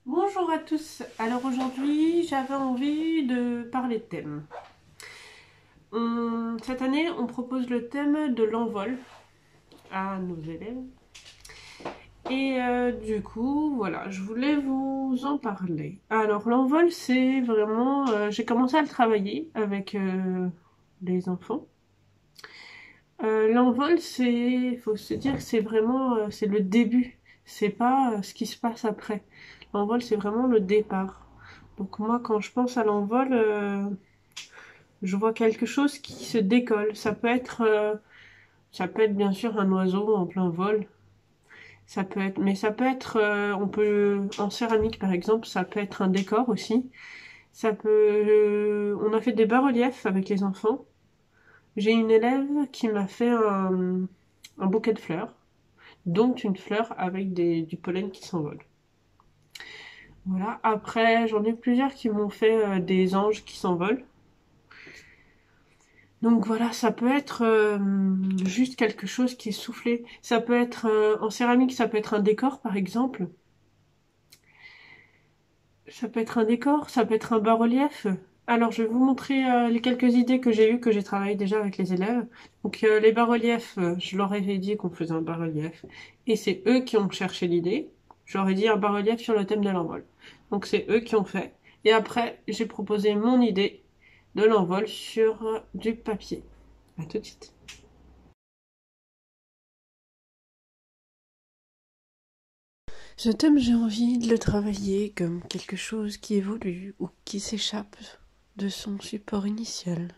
Bonjour à tous, alors aujourd'hui j'avais envie de parler de thème. Cette année on propose le thème de l'envol à nos élèves et du coup voilà, je voulais vous en parler. Alors l'envol c'est vraiment, j'ai commencé à le travailler avec les enfants. L'envol c'est, faut se dire que c'est vraiment, c'est le début, c'est pas ce qui se passe après. L'envol c'est vraiment le départ. Donc moi quand je pense à l'envol, je vois quelque chose qui se décolle. Ça peut être bien sûr un oiseau en plein vol. Ça peut être, mais ça peut être, on peut, en céramique par exemple, ça peut être un décor aussi. On a fait des bas-reliefs avec les enfants. J'ai une élève qui m'a fait un bouquet de fleurs, dont une fleur avec du pollen qui s'envole. Voilà. Après, j'en ai plusieurs qui m'ont fait des anges qui s'envolent. Donc voilà, ça peut être juste quelque chose qui est soufflé. Ça peut être en céramique, ça peut être un décor par exemple. Ça peut être un décor, ça peut être un bas-relief. Alors je vais vous montrer les quelques idées que j'ai eues, que j'ai travaillé déjà avec les élèves. Donc les bas-reliefs, je leur ai dit qu'on faisait un bas-relief. Et c'est eux qui ont cherché l'idée. Je leur ai dit un bas-relief sur le thème de l'envol. Donc c'est eux qui ont fait. Et après, j'ai proposé mon idée de l'envol sur du papier. À tout de suite. Ce thème, j'ai envie de le travailler comme quelque chose qui évolue ou qui s'échappe de son support initial.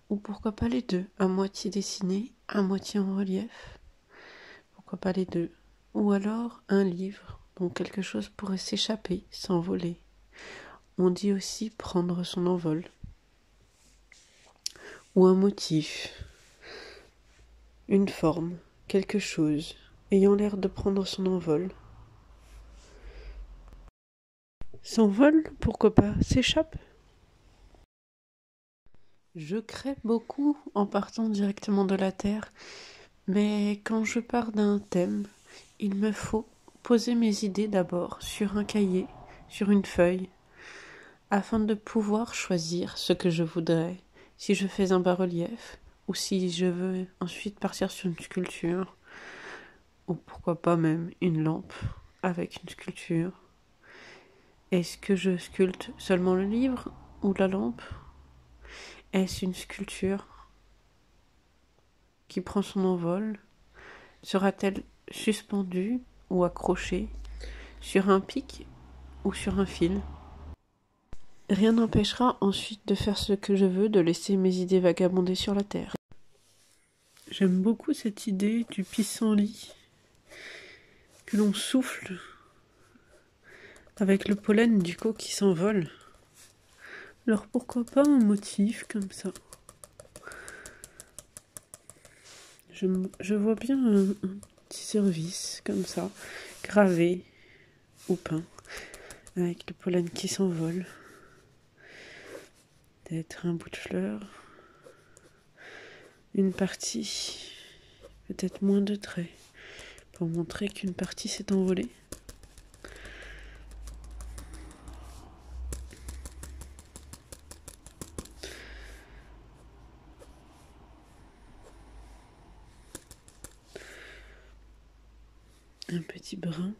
Ou pourquoi pas les deux, à moitié dessiné, à moitié en relief. Pourquoi pas les deux. Ou alors un livre dont quelque chose pourrait s'échapper, s'envoler. On dit aussi prendre son envol. Ou un motif, une forme, quelque chose, ayant l'air de prendre son envol. S'envole, pourquoi pas, s'échappe. Je crée beaucoup en partant directement de la Terre, mais quand je pars d'un thème, il me faut poser mes idées d'abord sur un cahier, sur une feuille, afin de pouvoir choisir ce que je voudrais, si je fais un bas-relief, ou si je veux ensuite partir sur une sculpture, ou pourquoi pas même une lampe avec une sculpture. Est-ce que je sculpte seulement le livre ou la lampe? Est-ce une sculpture qui prend son envol? Sera-t-elle suspendue ou accrochée sur un pic ou sur un fil? Rien n'empêchera ensuite de faire ce que je veux, de laisser mes idées vagabonder sur la terre. J'aime beaucoup cette idée du pissenlit que l'on souffle avec le pollen du coup qui s'envole. Alors pourquoi pas un motif comme ça? Je vois bien un petit service comme ça, gravé ou peint, avec le pollen qui s'envole. Peut-être un bout de fleur, une partie, peut-être moins de traits, pour montrer qu'une partie s'est envolée. Un petit brin,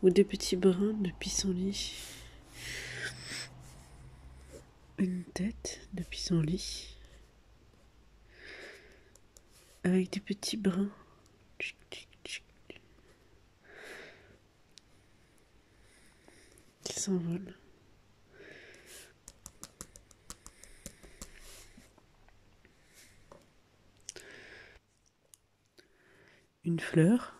ou des petits brins de pissenlit. Une tête de pissenlit, avec des petits brins. Tchic, tchic, tchic, qui s'envolent. Une fleur.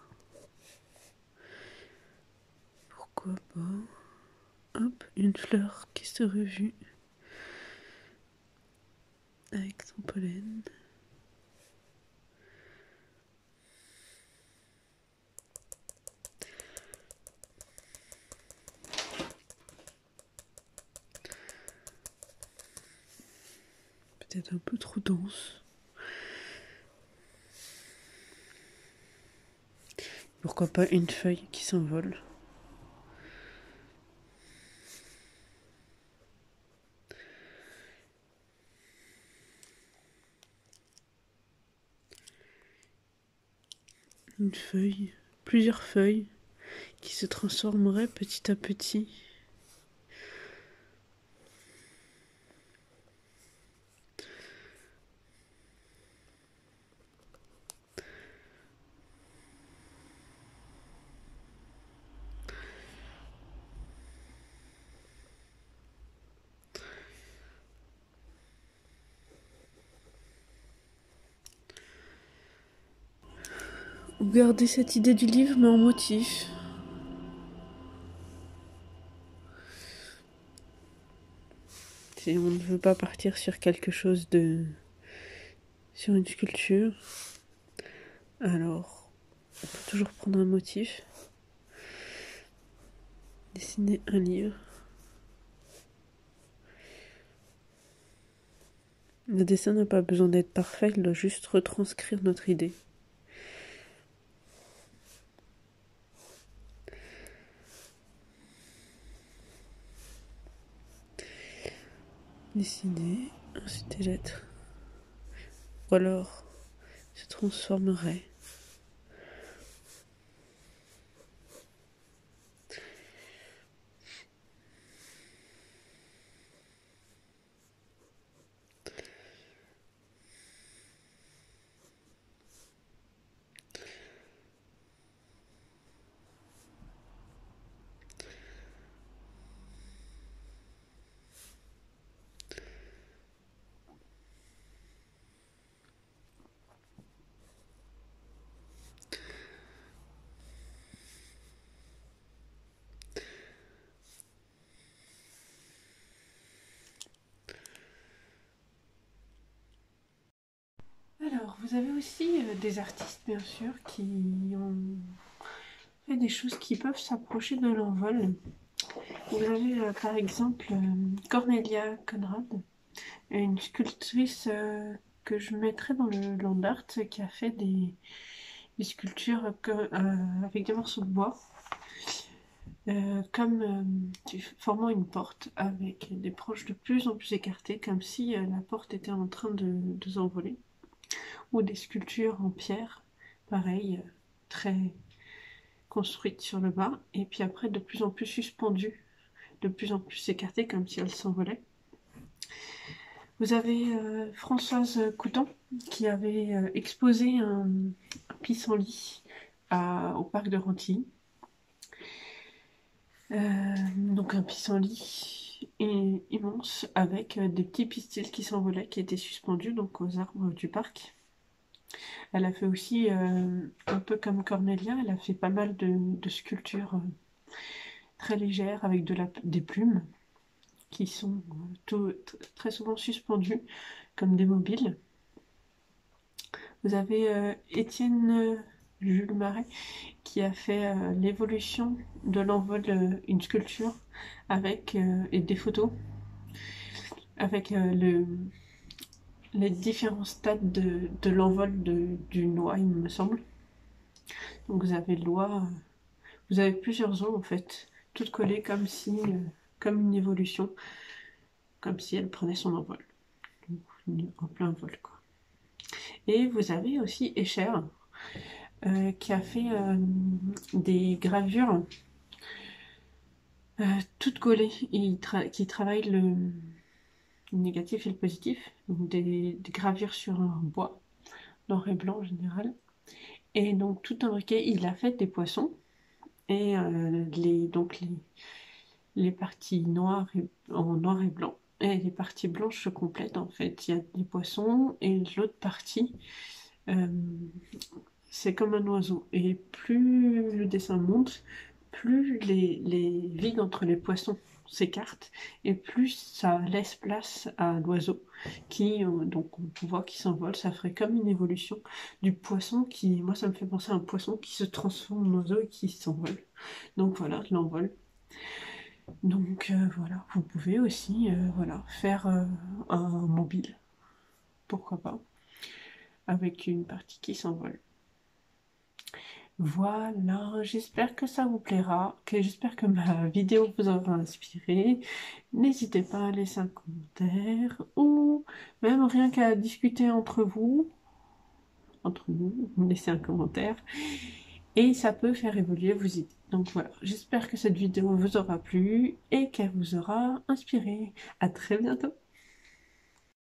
Pourquoi pas? Hop, une fleur qui se revue avec son pollen. Peut-être un peu trop dense. Pourquoi pas une feuille qui s'envole? une feuille, plusieurs feuilles qui se transformeraient petit à petit. Ou garder cette idée du livre mais en motif. Si on ne veut pas partir sur quelque chose de... sur une sculpture, alors on peut toujours prendre un motif, dessiner un livre. Le dessin n'a pas besoin d'être parfait, il doit juste retranscrire notre idée. Dessiner, ensuite des lettres. Ou alors se transformerait. Alors, vous avez aussi des artistes, bien sûr, qui ont fait des choses qui peuvent s'approcher de l'envol. Vous avez par exemple Cornelia Conrad, une sculptrice que je mettrai dans le land art, qui a fait des sculptures avec des morceaux de bois, formant une porte avec des branches de plus en plus écartées, comme si la porte était en train de s'envoler. Ou des sculptures en pierre, pareil, très construites sur le bas, et puis après de plus en plus suspendues, de plus en plus écartées, comme si elles s'envolaient. Vous avez Françoise Coutan, qui avait exposé un pissenlit au parc de Rentilly. Donc un pissenlit immense avec des petits pistils qui s'envolaient, qui étaient suspendus donc aux arbres du parc. Elle a fait aussi, un peu comme Cornelia, elle a fait pas mal de sculptures très légères avec des plumes qui sont très souvent suspendues comme des mobiles. Vous avez Étienne Jules Marais qui a fait l'évolution de l'envol, une sculpture avec et des photos avec les différents stades de l'envol d'une oie, il me semble. Donc vous avez l'oie, vous avez plusieurs oies en fait, toutes collées comme si, comme une évolution, comme si elle prenait son envol, en plein vol quoi. Et vous avez aussi Escher qui a fait des gravures toutes collées, qui travaille le négatif et le positif, donc des gravures sur un bois, noir et blanc en général. Et donc tout imbriqué, il a fait des poissons, et les parties noires en noir et blanc, et les parties blanches se complètent en fait. Il y a des poissons, et l'autre partie, euh, c'est comme un oiseau. Et plus le dessin monte, plus les vides entre les poissons s'écartent, et plus ça laisse place à l'oiseau qui, donc on voit qu'il s'envole. Ça ferait comme une évolution du poisson qui, moi ça me fait penser à un poisson qui se transforme en oiseau et qui s'envole. Donc voilà, l'envol. Donc voilà, vous pouvez aussi voilà, faire un mobile, pourquoi pas, avec une partie qui s'envole. Voilà, j'espère que ça vous plaira, j'espère que ma vidéo vous aura inspiré. N'hésitez pas à laisser un commentaire ou même rien qu'à discuter entre vous. entre nous, vous me laissez un commentaire et ça peut faire évoluer vos idées. Donc voilà, j'espère que cette vidéo vous aura plu et qu'elle vous aura inspiré. À très bientôt!